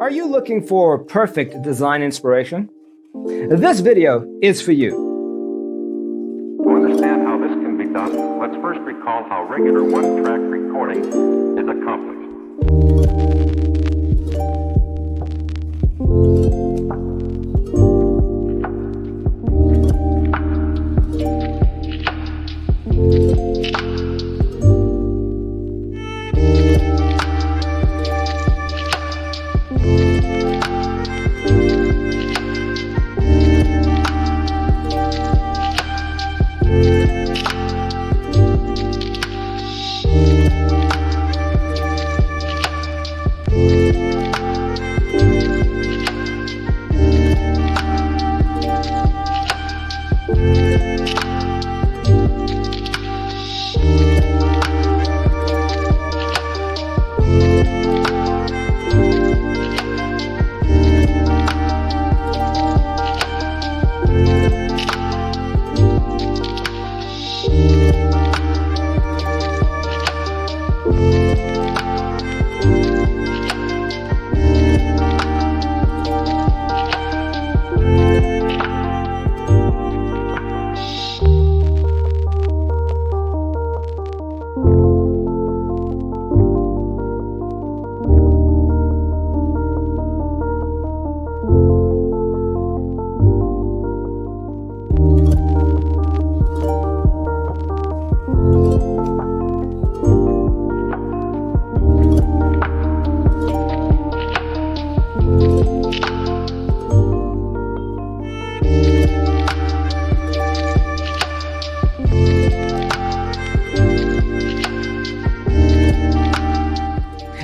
Are you looking for perfect design inspiration? This video is for you. To understand how this can be done, let's first recall how regular one-track recording is accomplished.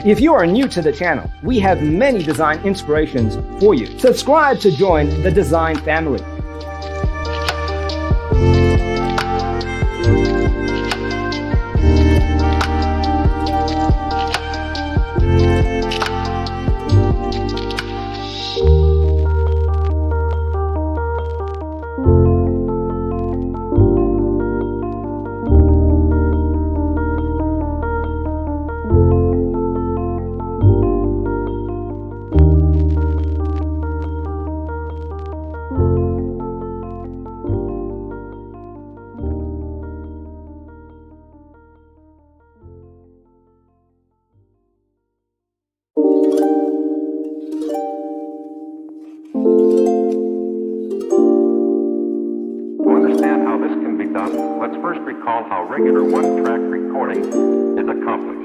If you are new to the channel, we have many design inspirations for you. Subscribe to join the design family. Let's first recall how regular one-track recording is accomplished.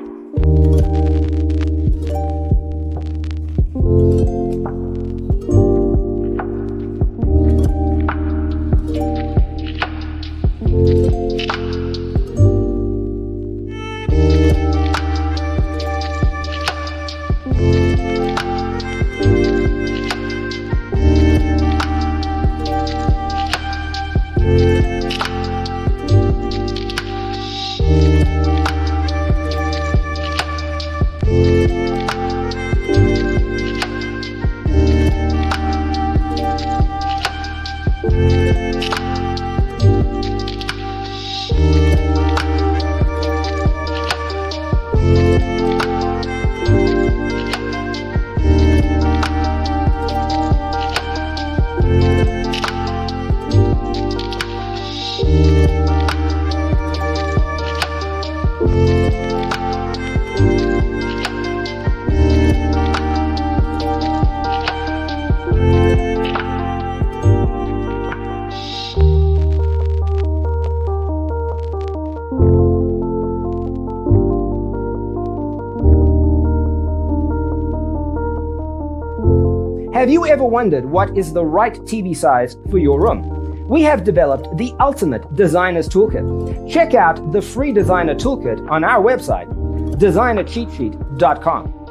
Have you ever wondered what is the right TV size for your room? We have developed the ultimate designer's toolkit. Check out the free designer toolkit on our website, designercheatsheet.com.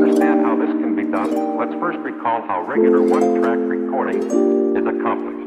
understand how this can be done, let's first recall how regular one-track recording is accomplished.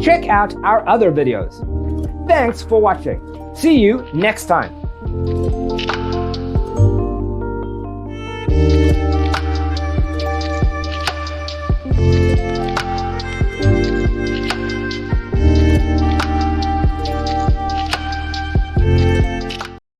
Check out our other videos. Thanks for watching. See you next time.